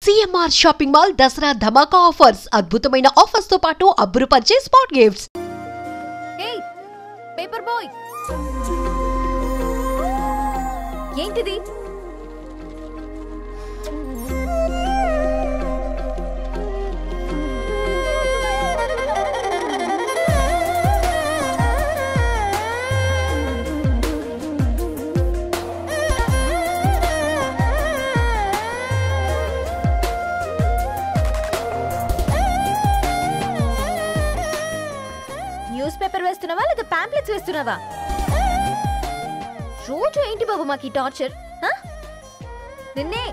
CMR shopping mall Dasara ధమాకా offers. అద్భుతమైన offers తో పాటు అబ్బురుపరిచే స్పాట్ గిఫ్ట్స్. ఏయ్ పేపర్ బాయ్, ఏంటిది? న్యూస్ పేపర్ వేస్తున్నావా లేదా పాంప్లెట్స్ వేస్తున్నావా? రోజు ఏంటి బాబు మాకు టార్చర్? నిన్నే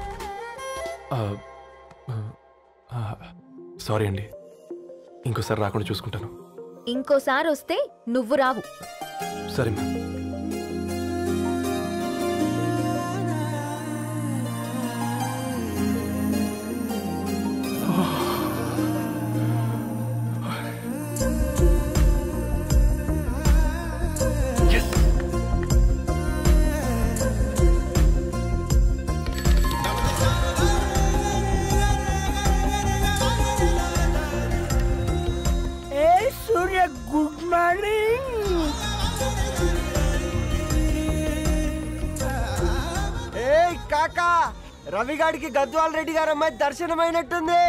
సారీ అండి, ఇంకోసారి రాకుండా చూసుకుంటాను. ఇంకోసారి వస్తే నువ్వు రావు. సరే మ్యామ్. Good morning. ఏ కాకా, రవిగాడికి గద్వాల్ రెడ్డి గారు అమ్మాయి దర్శనమైనట్టుంది.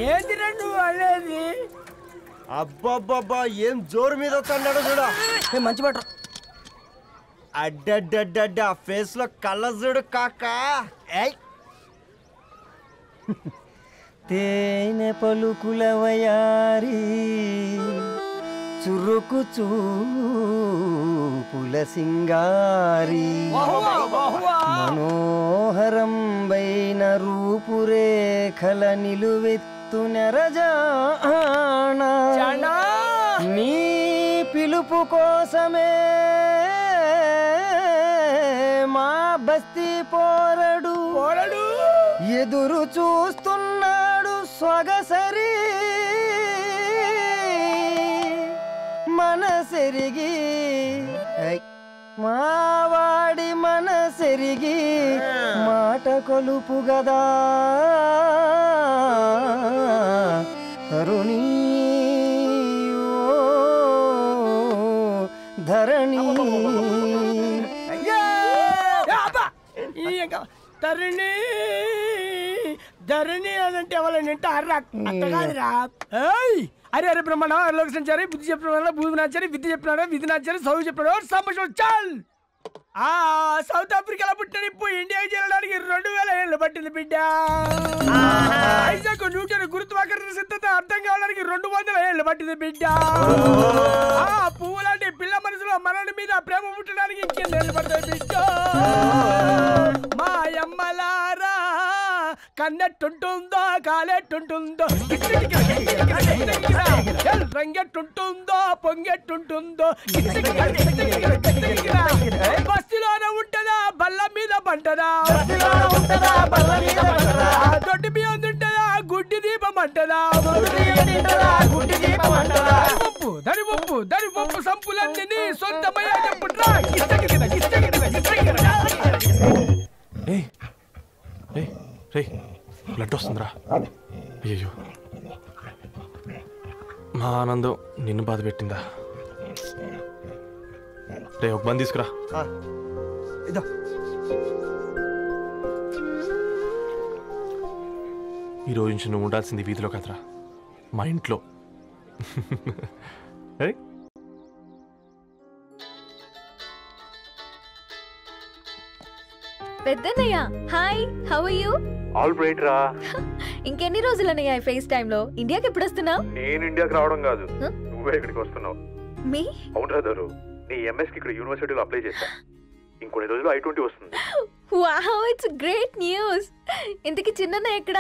ఏంటి నువ్వు అనేది? అబ్బాబ్బాబ్బా, ఏం జోరు మీద వస్తున్నాడో చూడ. మంచి మాట. అడ్డడ్డడ్డ ఫేస్ లో కళ్ళ చూడు కాకా. తేనె పలుకుల వయారి చురుకు చూపుల సింగారి మనోహరం బైన రూపురేఖల నిలువెత్తు నెరజానా నీ పిలుపు కోసమే మా బస్తీ పోరడు ఎదురు చూస్తున్నాడు సొగసరి మనసెరిగి మావాడి మనసెరిగి మాట కొలుపు గదా తరుణీ ధరణి తరుణి ధరణి అదంటే ఎవరైనా అట్ట కాదురా. అరే అరే బ్రహ్మణ లోక సంచారి బుద్ధి చెప్పిన భూమి నాచారి విద్య చెప్పినాడు విధి నాచారి చదువు చెప్పినాడు సంభాషణ చాల్. సౌత్ ఆఫ్రికాలో పుట్టిన ఇప్పుడు ఇండియాకి చేరడానికి 2000 ఏళ్ళు పట్టింది బిడ్డ. ఐజాక్ న్యూటన్ గురుత్వాకర్షణ సిద్ధత అర్థం కావడానికి 200 ఏళ్ళు పట్టింది బిడ్డ. పువ్వు లాంటి పిల్ల మనసులో మరణి మీద ప్రేమ పుట్టడానికి ఇంకేళ్ళు పడతాయి బిడ్డ. మా అమ్మలారా కన్నెట్టుంటుందో కాలెట్టుంటుందో రంగెట్టుంటుందో పొంగెట్టుంటుందో బస్తిలోనే ఉంటదా బల్ల మీద పంటదా దొడ్డి బియ్యం తింటదా గుడ్డి దీపం అంటదా దరి పప్పు సంపులన్నీ సొంతమయ్యా చెప్పుట్రా. బ్లడ్ వస్తుందిరా. అయ్యో, మా ఆనందం నిన్ను బాధ పెట్టిందా? రే ఒక బంద్ తీసుకురా. ఈరోజు నుంచి నువ్వు ఉండాల్సింది వీధిలో కదరా, మా ఇంట్లో. పెద్దన్నయ్య hi, how are you? All right రా. ఇంకెన్ని రోజులన్నయ్య ఫేస్ టైమ్ లో? ఇండియాకి ఎప్పుడు వస్తున్నావు? నేను ఇండియాకి రావడం కాదు, నువ్వే ఇక్కడికి వస్తున్నావు. మీ అవునరా దరు, నీ ఎంఎస్ కి ఇక్కడ యూనివర్సిటీలో అప్లై చేశా. ఇంకొన్ని రోజులు I-20 వస్తుంది. Wow, it's great news. ఇంతకి చిన్నన్నయ్య ఎక్కడ?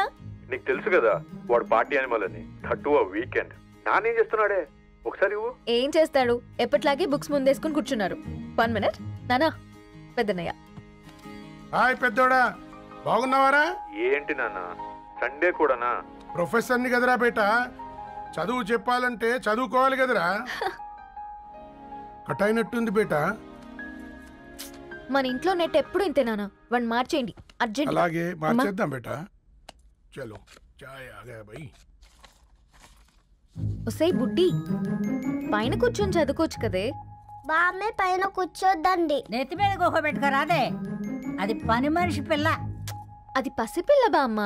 నీకు తెలుసు కదా వాడు పార్టీ అనిమల్ అని. 32 వీకెండ్. నానేం చేస్తున్నాడే ఒకసారి ఇవ్వు. ఏం చేస్తాడు, ఎప్పట్లాగే బుక్స్ ముందేసుకుని కూర్చున్నారు. 1 మినిట్ నానా. పెద్దన్నయ్య హాయ్ పెద్దోడా, బాగున్నావారా? ఏంటి నాన్న సండే కూడానా? ప్రొఫెసర్ని కదరా బేట, చదువు చెప్పాలంటే చదువుకోవాలి కదరా. కట్ అయినట్టుంది బేట. మన ఇంట్లో నెట్ ఎప్పుడు ఇంతేనా? వన్ మార్చేయండి. అర్జెంట్. అలాగే మార్చేద్దాం బేటా. చలో చాయ్ ఆ గయా భయ్. ఒసేయ్ బుడ్డి, పైన కూర్చొని చదువుకోవచ్చు కదే. బామ్మే పైన కూర్చోద్దండి. నెత్తి మీద గుహ పెట్టుకోరాదే, అది పని మనిషి పిల్ల. అది పసిపిల్ల బామ్మ.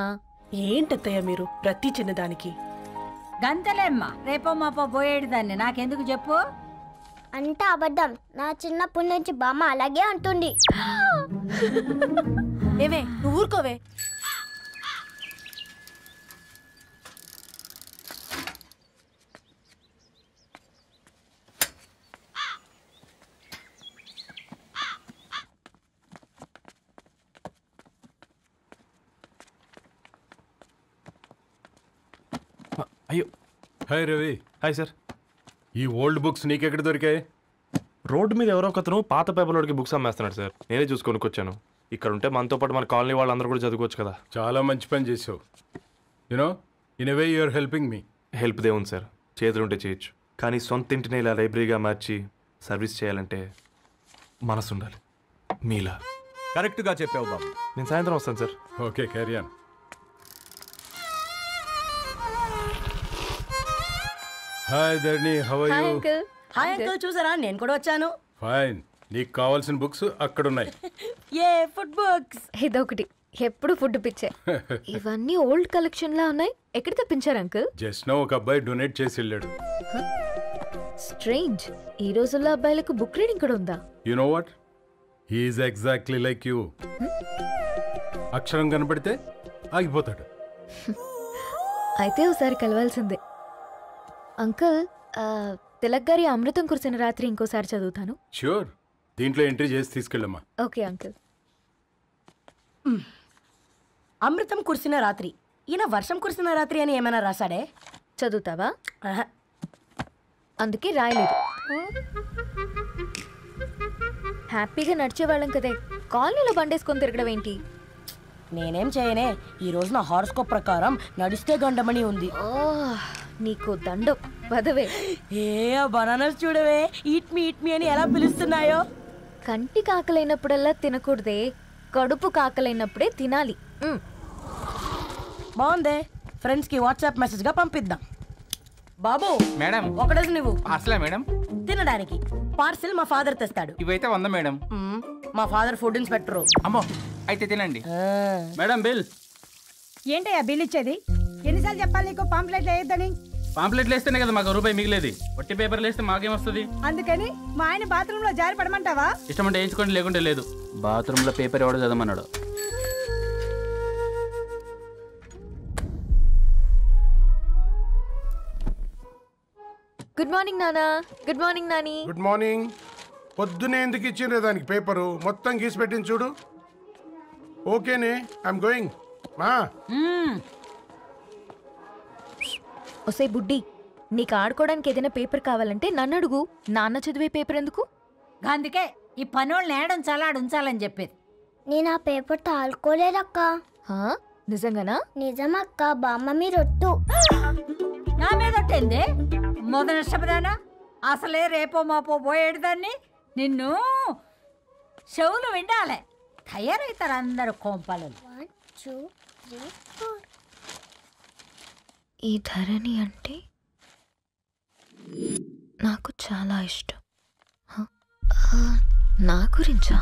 ఏంటత్తయ్య మీరు ప్రతి చిన్నదానికి? గంతలేమ్మా, రేపో మాపో పోయేడు దాన్ని, నాకెందుకు చెప్పు? అంటే అబద్ధం. నా చిన్నప్పటి నుంచి బామ్మ అలాగే అంటుంది. ఏవే నువ్వు ఊరుకోవే. అయ్యో. హాయ్ రవి. Hi sir. ఈ ఓల్డ్ బుక్స్ నీకెక్కడ దొరికాయి? రోడ్డు మీద ఎవరో ఒకతను పాత పేపర్లోకి బుక్స్ అమ్మేస్తున్నాడు సార్. నేనే చూసుకొని వచ్చాను. ఇక్కడ ఉంటే మనతో పాటు మన కాలనీ వాళ్ళందరూ కూడా చదువుకోవచ్చు కదా. చాలా మంచి పని చేసావు. You know in a way you're helping me. Help దేవుంది సార్, చేతులుంటే చేయొచ్చు. కానీ సొంత ఇంటిని ఇలా లైబ్రరీగా మార్చి సర్వీస్ చేయాలంటే మనసు ఉండాలి. మీలా కరెక్ట్గా చెప్పావు బాబు. నేను సాయంత్రం వస్తాను sir. Okay, carry on. Hi Dharani, how are hi you? Uncle. Hi uncle, చూసారా నేను కూడా వచ్చాను. ఫైన్. నీకు కావాల్సిన బుక్స్ అక్కడ ఉన్నాయి. ఏ ఫుడ్ బుక్స్? ఇదొకటి, ఎప్పుడు ఫుడ్ పిచ్చే. ఇవన్నీ ఓల్డ్ కలెక్షన్ లా ఉన్నాయి. ఎక్కడ తెప్పించారు అంకుల్? జస్ట్ నో ఒక అబ్బాయి డొనేట్ చేసి వెళ్ళాడు. స్ట్రేంజ్, ఈ రోజుల్లో అబ్బాయిలకు బుక్ రీడింగ్ కూడా ఉందా? You know what, he is exactly like you. అక్షరం కనపడితే ఆగిపోతాడు. అయితే ఒకసారి కలవాల్సిందే. అంకుల్, తిలక్ గారి అమృతం కురిసిన రాత్రి ఇంకోసారి చదువుతాను. ష్యూర్, దీంట్లో ఎంట్రీ చేసి తీసుకెళ్ళమ్మా. Okay uncle. అమృతం కురిసిన రాత్రి. ఈయన వర్షం కురిసిన రాత్రి అని ఏమైనా రాశాడే? చదువుతావా? ఆహా. అందుకే రాయలేదు. హ్యాపీగా నడిచేవాళ్ళం కదే, కాలనీలో బండేసుకొని తిరగడం ఏంటి? నేనేం చేయనే, ఈ రోజు నా హారోస్కోప్ ప్రకారం నడిస్తే గండమణి ఉంది. ఓ, నీకు దండం పదవే. ఏ బనానాస్ చూడవే, ఈట్ మీ అని ఎలా పిలుస్తున్నాయో. కంటి కాకలైనప్పుడల్లా తినకూడదే, కడుపు కాకలైనప్పుడే తినాలి. బాగుందే, ఫ్రెండ్స్ కి వాట్సాప్ మెసేజ్ గా పంపిద్దాం. బాబు మేడం, ఒకటేసి నువ్వు అసలే మేడం తినడానికి పార్సిల్ మా ఫాదర్ తెస్తాడు. ఇవైతే 100 మేడం. మా ఫాదర్ ఫుడ్ ఇన్స్పెక్టర్. అమ్మో, అయితే తినండి మేడం. బిల్ ఏంటయ్యా బిల్ ఇచ్చేది? ఎన్నిసార్లు చెప్పాలి నీకు పాంప్లెట్లు వేయొద్దని? పాంప్లెట్లు వేస్తేనే కదా మాకు రూపాయి మిగిలేది. ఒట్టి పేపర్లు వేస్తే మాకేమొస్తుంది? అందుకని మా ఆయన బాత్రూమ్ లో జారి పడమంటావా? ఇష్టం అంటే వేయించుకోండి, లేకుంటే లేదు. బాత్రూమ్ లో పేపర్ ఎవడో చదవమన్నాడు. గుడ్ మార్నింగ్ నానా. Good morning Nani. Good morning. పొద్దునే ఎందుకు ఇచ్చిండ్రే దానికి పేపరు? మొత్తం గీసి పెట్టింది చూడు. ఓకేనే, ఐఎమ్ గోయింగ్. మా ఒసే బుడ్డి, నీకు ఆడుకోవడానికి ఏదైనా పేపర్ కావాలంటే నన్ను అడుగు. నాన్న చదివే పేపర్ ఎందుకు? అందుకే ఈ పనోళ్ళని ఏడంచాలా ఉంచాలని చెప్పేది. నేను ఆ పేపర్ తాలుకోలేదక్క. నిజంగానా? నిజమక్క, బామ్మ మీరొట్టు. నా మీద ఒట్టేందే మొదటి నష్టపదానా? అసలే రేపో మాపో పోయేడు దాన్ని. నిన్ను చెవులు వినాలే, తయారవుతారు అందరు కోంపాలు. 1 2 3 4. ఈ ధరణి అంటే నాకు చాలా ఇష్టం. నా గురించా?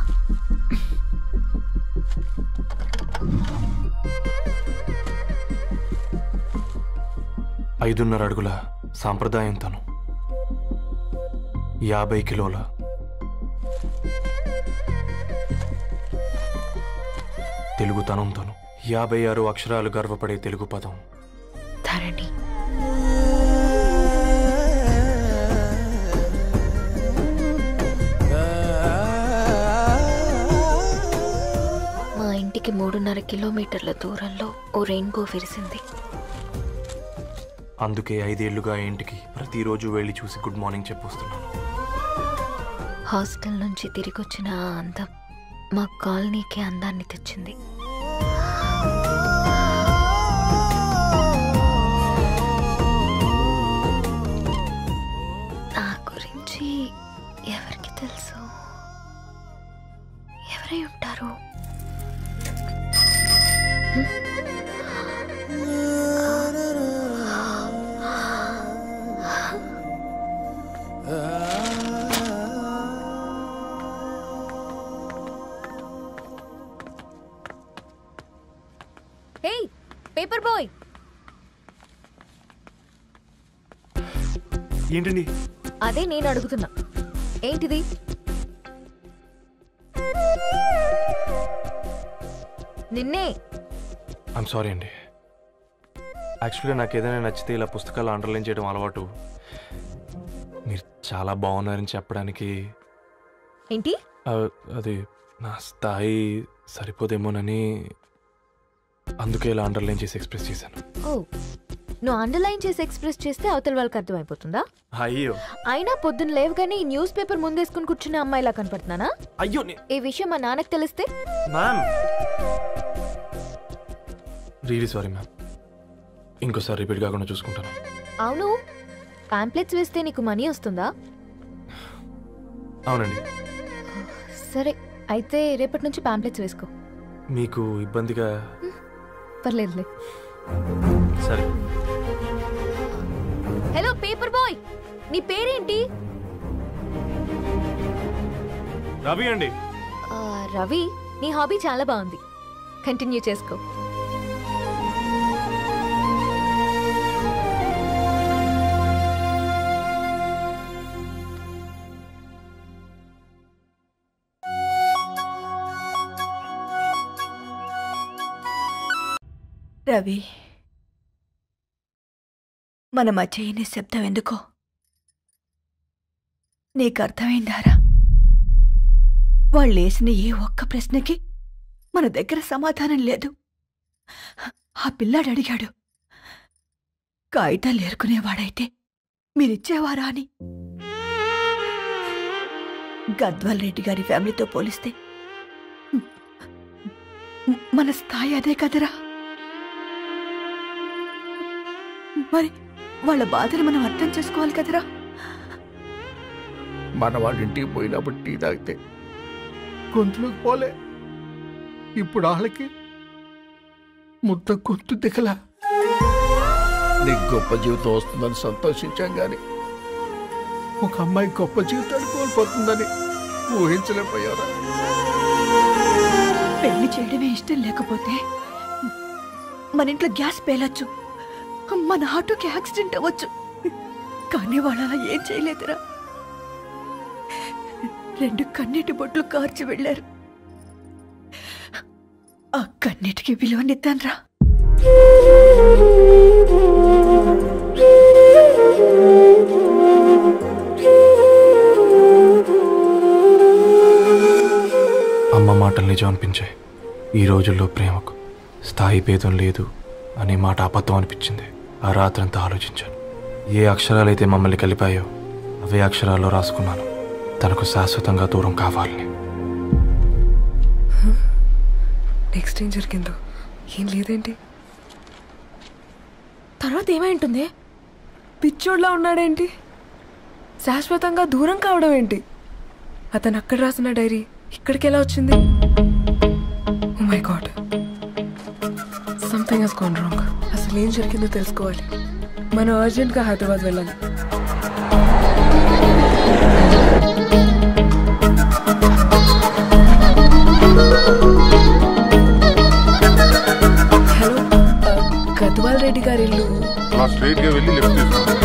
ఐదున్నర అడుగుల సాంప్రదాయం తను, 50 కిలోల తెలుగుతనం తను, 56 అక్షరాలు గర్వపడే తెలుగు పదం ధరణి. మా ఇంటికి 3.5 కిలోమీటర్ల దూరంలో ఓ రెయిన్బో విరిసింది. అందుకే 5 ఏళ్లుగా ఇంటికి ప్రతిరోజు వెళ్ళి చూసి గుడ్ మార్నింగ్ చెప్పొస్తున్నాను. హాస్టల్ నుంచి తిరిగొచ్చిన ఆ అందం మా కాలనీకి అందాన్ని తెచ్చింది. నా గురించి ఎవరికి తెలుసు? ఎవరై ఉంటారు? హే పేపర్ బాయ్, ఏంటండి? అదే నేను అడుగుతున్నా, ఏంటిది? నిన్నే. ఐమ్ సారీ అండి. యాక్చువల్గా నాకు ఏదైనా నచ్చితే ఇలా పుస్తకాలు అండర్లైన్ చేయడం అలవాటు. మీరు చాలా బాగున్నారని చెప్పడానికి. ఏంటి? అది నా స్థాయి సరిపోదేమోనని అందుకే ఇలా అండర్లైన్ చేసి ఎక్స్ప్రెస్ చేశాను. ఓ, నువ్వు అండర్లైన్ చేసి ఎక్స్ప్రెస్ చేస్తే అవతల వాళ్ళకి అర్థమైపోతుందా? అయ్యో, అయినా పొద్దున్న లేవగానే ఈ న్యూస్ పేపర్ ముందేసుకుని కూర్చున్న అమ్మాయిలా కనపడుతున్నానా? అయ్యో, ఈ విషయం మా నాన్నకి తెలిస్తే? Ma'am, really sorry ma'am. ఇంకోసారి రిపీట్ కాకుండా చూసుకుంటాను. అవును, పాంప్లెట్స్ వేస్తే నీకు మనీ వస్తుందా? అవునండి. సరే, అయితే రేపటి నుంచి పాంప్లెట్స్ వేసుకో. మీకు ఇబ్బందిగా? పర్లేదులే. సరే. హలో పేపర్ బాయ్, నీ పేరేంటి? రవి అండి. రవి, నీ హాబీ చాలా బాగుంది, కంటిన్యూ చేసుకో. రవి, మన మధ్య ఈ నిశ్శబ్దం ఎందుకో నీకు అర్థమైందారా? వాళ్ళేసిన ఏ ఒక్క ప్రశ్నకి మన దగ్గర సమాధానం లేదు. ఆ పిల్లాడు అడిగాడు, కాగితాలు ఏరుకునేవాడైతే మీరిచ్చేవారా అని. గద్వాల్ రెడ్డి గారి ఫ్యామిలీతో పోలిస్తే మన స్థాయి అదే కదరా. మరి వాళ్ళ బాధను మనం అర్థం చేసుకోవాలి కదరా. మన వాళ్ళ ఇంటికి పోయినప్పుడు టీ తాగితే గొంతులోకి పోలే, ఇప్పుడు వాళ్ళకి ముద్ద గొంతు దిగలా. నీకు గొప్ప జీవితం వస్తుందని సంతోషించాం గాని ఒక అమ్మాయి గొప్ప జీవితాన్ని కోల్పోతుందని ఊహించలేకపోయారా? పెళ్లి చేయడమే ఇష్టం లేకపోతే మన ఇంట్లో గ్యాస్ పేలొచ్చు, మన ఆటోకి యాక్సిడెంట్ అవ్వచ్చు, కానీ వాళ్ళు అలా ఏం చేయలేదురా. 2 కన్నీటి బొట్లు కార్చి వెళ్ళారు. ఆ కన్నీటికి విలువనిద్దాన్రా. అమ్మ మాటలు నిజం అనిపించాయి. ఈ రోజుల్లో ప్రేమకు స్థాయి భేదం లేదు అనే మాట అబద్ధం అనిపించింది. ఆ రాత్రంతా ఆలోచించాను. ఏ అక్షరాలైతే మమ్మల్ని కలిపాయో అవే అక్షరాల్లో రాసుకున్నాను, తనకు శాశ్వతంగా దూరం కావాలని. నెక్స్ట్ ఏం జరిగిందో ఏం లేదేంటి? తర్వాత ఏమై ఉంటుంది? పిచ్చోడ్లా ఉన్నాడేంటి? శాశ్వతంగా దూరం కావడం ఏంటి? అతను అక్కడ రాసిన డైరీ ఇక్కడికి ఎలా వచ్చింది? Oh my God, something has gone wrong. అసలు ఏం జరిగిందో తెలుసుకోవాలి. మనం అర్జెంట్గా హైదరాబాద్ వెళ్ళాలి. హలో, గద్వాల్ రెడ్డి గారి ఇల్లు. స్ట్రైట్ గా వెళ్ళి లెఫ్ట్ తీసుకోండి.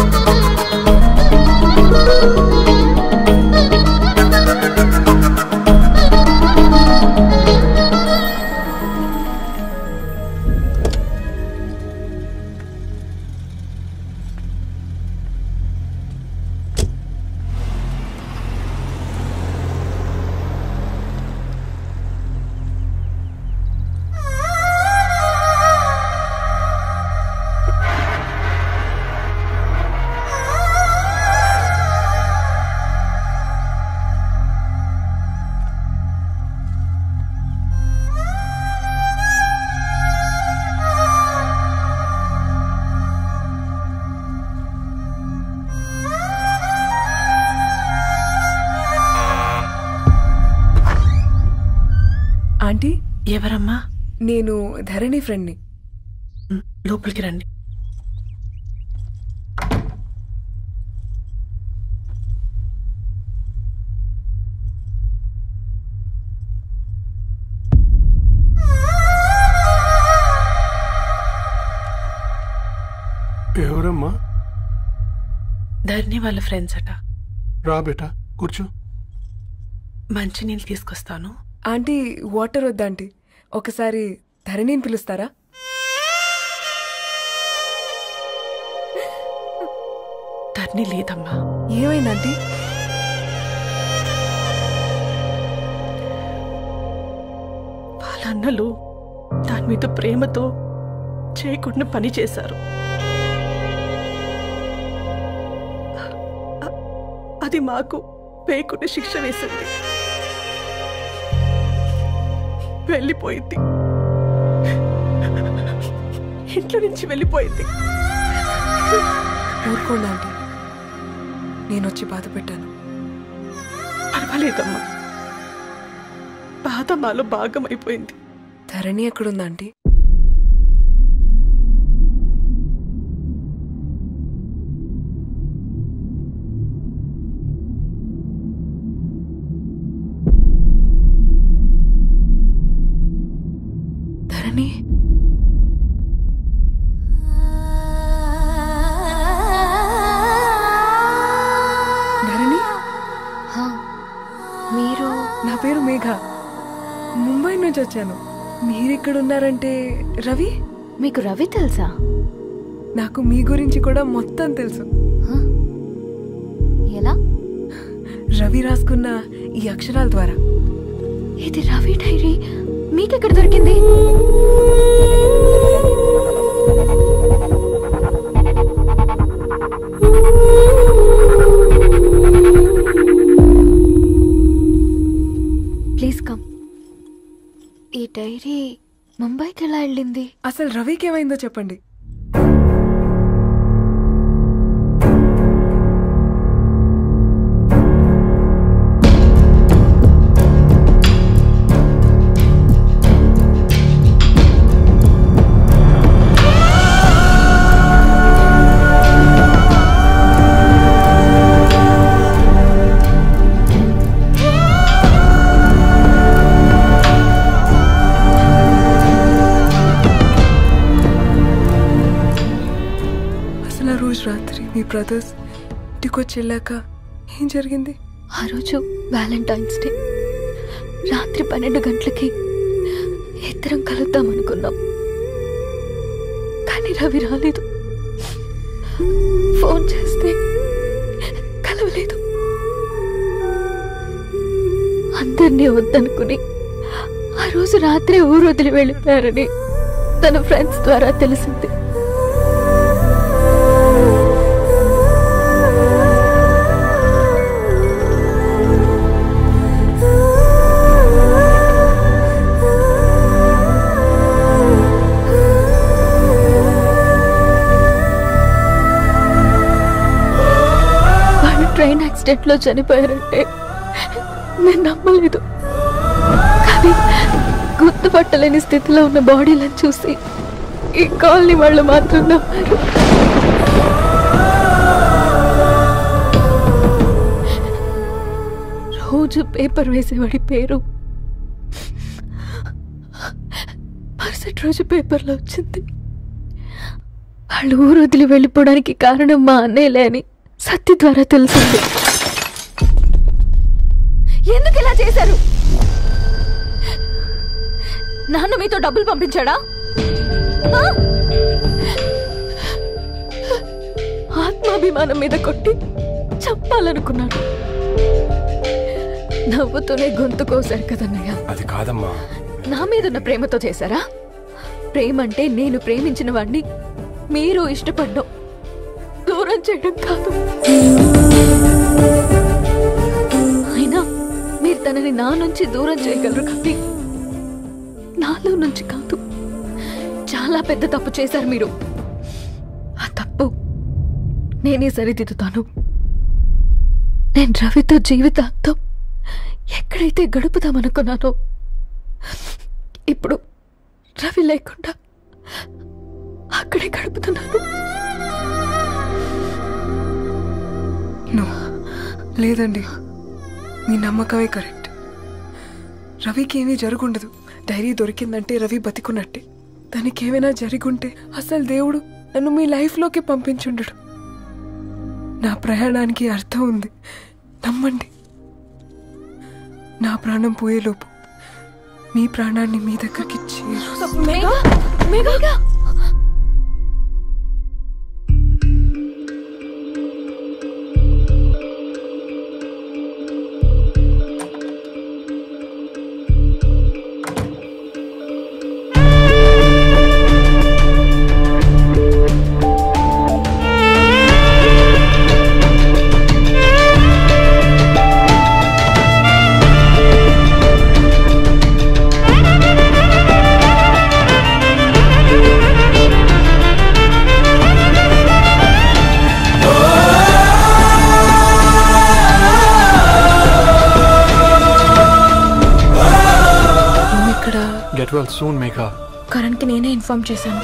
ధరణి ఫ్రెండ్ని. లోపలికి రండి. ఎవరమ్మా? ధరణి వాళ్ళ ఫ్రెండ్స్ అట. రా బేటా కూర్చో. మంచినీళ్ళు తీసుకొస్తాను. ఆంటీ వాటర్ వద్దా ఆంటీ, ఒకసారి ధరణిని పిలుస్తారా? ధరణి లేదమ్మా. ఏమైందంటీ? వాళ్ళ అన్నలు దాని మీద ప్రేమతో చేయకుండా పని చేశారు. అది మాకు పేయకుండా శిక్ష వేసింది. వెళ్ళిపోయింది, ఇంట్లో నుంచి వెళ్ళిపోయింది. ఊరుకోండి ఆంటీ, నేను వచ్చి బాధ పెట్టాను. పర్వాలేదమ్మా, బాధ మాలో భాగం అయిపోయింది. ధరణి ఎక్కడుందా ఆంటీ? ధరణి ధరణి మీరు? నా పేరు మేఘ, ముంబై నుంచి వచ్చాను. మీరెక్కడున్నారంటే? రవి? మీకు రవి తెలుసా? నాకు మీ గురించి కూడా మొత్తం తెలుసు. ఎలా? రవి రాసుకున్న ఈ అక్షరాల ద్వారా. ఇది రవి డైరీ మీకెక్కడ దొరికింది? Please come. ఈ డైరీ ముంబైకి ఎలా వెళ్ళింది? అసలు రవికి ఏమైందో చెప్పండి. రాత్రి మీ బ్రదర్స్ ఇంటికొచ్చి వెళ్ళాక ఏం జరిగింది? ఆ రోజు వ్యాలంటైన్స్ డే రాత్రి 12 గంటలకి ఇద్దరం కలుద్దాం అనుకున్నాం. కానీ రవి రాలేదు. ఫోన్ చేస్తే కలవలేదు. అందరినీ వద్దనుకుని ఆ రోజు రాత్రి ఊరు వదిలి వెళ్ళిపోయారని తన ఫ్రెండ్స్ ద్వారా తెలిసింది. ట్రైన్ యాక్సిడెంట్ లో చనిపోయారంటే నేను నమ్మలేదు. కానీ గుర్తుపట్టలేని స్థితిలో ఉన్న బాడీలను చూసి ఈ కాలనీ వాళ్ళు మాత్రం నమ్మారు. రోజు పేపర్ వేసేవాడి పేరు మరుసటి రోజు పేపర్లో వచ్చింది. వాళ్ళు ఊరు వదిలి వెళ్ళిపోవడానికి కారణం మా అన్నయ్యలే అని సత్య ద్వారా తెలిసింది. ఎందుకు ఇలా చేశారు? నాన్న మీతో డబ్బులు పంపించాడా? ఆత్మాభిమానం మీద కొట్టి చంపాలనుకున్నాడు. నవ్వుతూనే గొంతు కోసారు కదన్నయ్య. అది కాదమ్మా. నా మీదున్న ప్రేమతో చేశారా? ప్రేమంటే నేను ప్రేమించిన వాడిని మీరు ఇష్టపడ్డం, దూరం చేయడం కాదు. అయినా మీరు తనని నా నుంచి దూరం చేయగలరు కానీ నాలో నుంచి కాదు. చాలా పెద్ద తప్పు చేశారు మీరు. ఆ తప్పు నేనే సరిదిద్దుతాను. నేను రవితో జీవితాంతం ఎక్కడైతే గడుపుదామనుకున్నానో ఇప్పుడు రవి లేకుండా అక్కడే గడుపుతున్నాను. లేదండి, మీ నమ్మకమే కరెక్ట్. రవికి ఏమీ జరుగుండదు. డైరీ దొరికిందంటే రవి బతికున్నట్టే. దానికి ఏమైనా జరిగుంటే అసలు దేవుడు నన్ను మీ లైఫ్లోకి పంపించుండడు. నా ప్రయాణానికి అర్థం ఉంది, నమ్మండి. నా ప్రాణం పోయేలోపు మీ ప్రాణాన్ని మీ దగ్గరికి soon, Megha. కరణ్ కి నేనే ఇన్ఫార్మ్ చేశాను.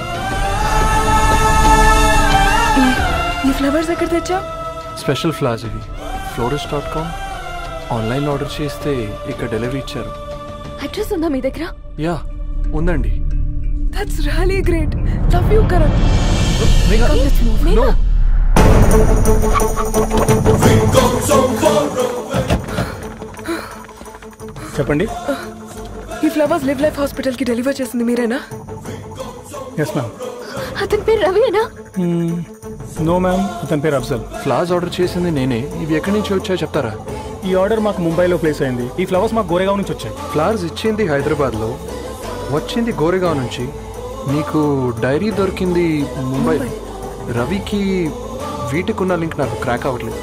ఈ ఫ్లవర్స్ ఎక్కడ తెచ్చా? స్పెషల్ ఫ్లవర్స్ ఇవి. florist.com ఆన్లైన్ ఆర్డర్ చేస్తే ఇక్కడ డెలివరీ ఇచ్చారు. అడ్రస్ ఉందా మీ దగ్గర? యా ఉందండి. That's really great. Love you Karan. Megha, no. చెప్పండి. ఈ ఫ్లవర్స్ లివ్ లైఫ్ హాస్పిటల్ కి డెలివర్ చేసింది మీరేనా? Yes ma'am. అతని పేరు రవియేనా? నో మ్యామ్, అతని పేరు అఫ్జల్. ఫ్లవర్స్ ఆర్డర్ చేసింది నేనే. ఇవి ఎక్కడి నుంచి వచ్చాయో చెప్తారా? ఈ ఆర్డర్ మాకు ముంబైలో ప్లేస్ అయింది. ఈ ఫ్లవర్స్ మాకు గోరేగావ్ నుంచి వచ్చాయి. ఫ్లవర్స్ ఇచ్చింది హైదరాబాద్లో, వచ్చింది గోరేగావ్ నుంచి. మీకు డైరీ దొరికింది ముంబై. రవికి వీటికి ఉన్న లింక్ నాకు క్రాక్ అవ్వట్లేదు.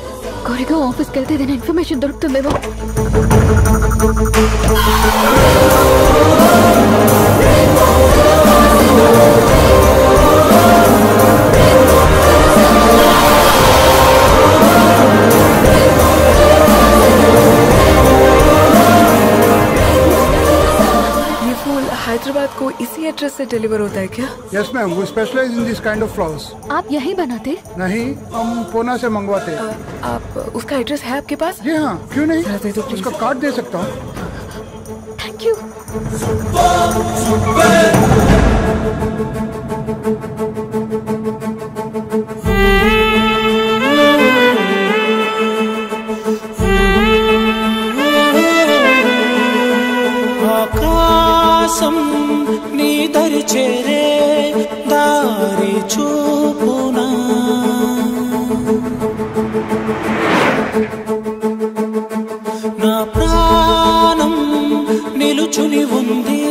గోరేగావ్ ఆఫీస్కి వెళ్తే ఏదైనా ఇన్ఫర్మేషన్ దొరుకుతుందేమో. हैदराबाद को इसी एड्रेस से डिलीवर होता है क्या? यस मैम, वो specialise in this kind of flowers. आप यही बनाते? नहीं, हम पूना से मंगवाते हैं. आप उसका एड्रेस है आपके पास? जी हाँ, क्यों नहीं. उसका कार्ड दे सकता हूँ. Thank you. నీ దరి చేరే దారి చూపునా, నా ప్రాణం నిలుచుని ఉంది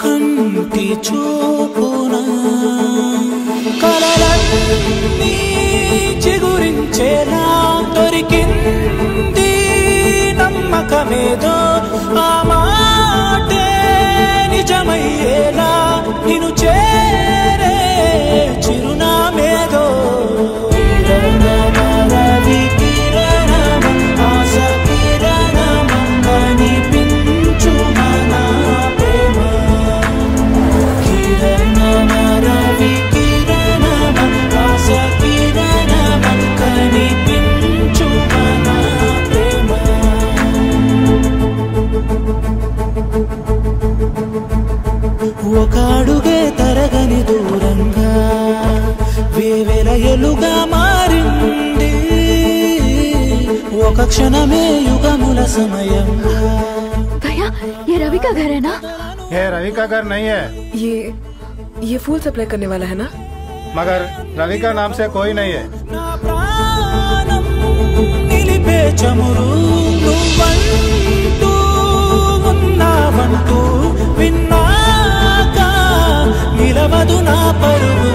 కంటి చూపునా, కలలన్నీ చిగురించేలా దొరికింది నమ్మకమేదో, ఆ మాటే నిజమయ్యేలా నిన్ను చేరే చిరునామేదో. రవి కిరణమ ఆశ కిరణమ కనిపించు మన ప్రేమ. కిరణమ రవి కిరణమ ఆశ కిరణమ కనిపించు మన ప్రేమ. ఒక అడుగే తరగని దూరంగా వేవేల ఎలుగా మారింది, ఒక క్షణమే యుగముల సమయంగా. भैया, ये रवि का घर है ना? ये रवि का घर नहीं है. ये फूल सप्लाई करने वाला है ना? मगर रवि का नाम से कोई नहीं है. నిలిపే చమురు నువ్వంటూ ఉన్నావంటూ విన్నాక నిలవదు నా పరువు.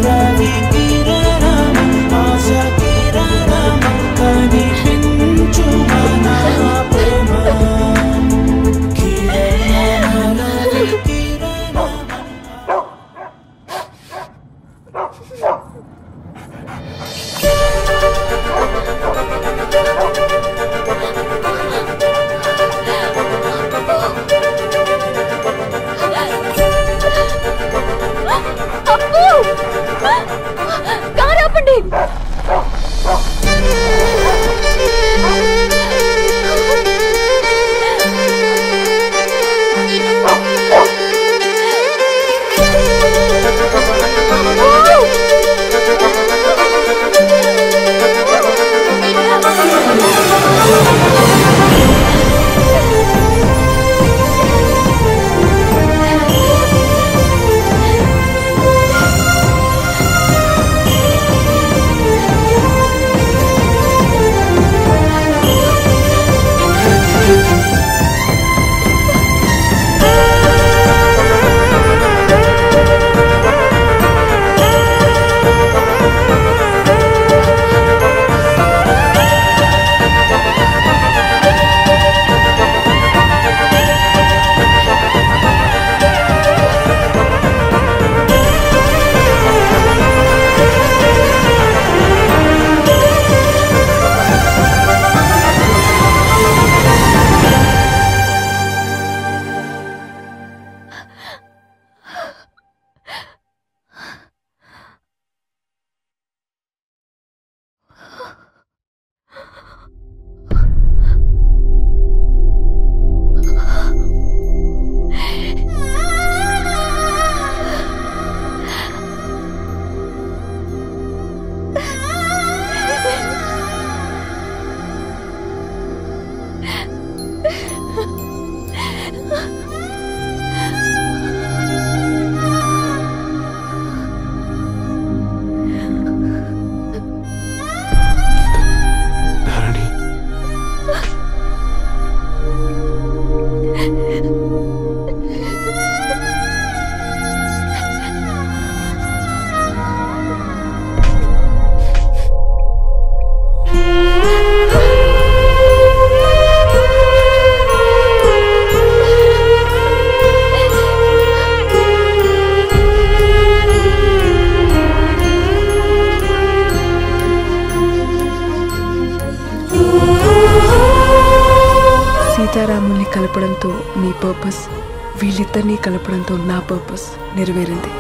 రవి కిరణమ ఆశ కిరణమ కనిపించు మన ప్రేమ. నీ పర్పస్ వీళ్ళిద్దరినీ కలపడంతో నా పర్పస్ నెరవేరింది.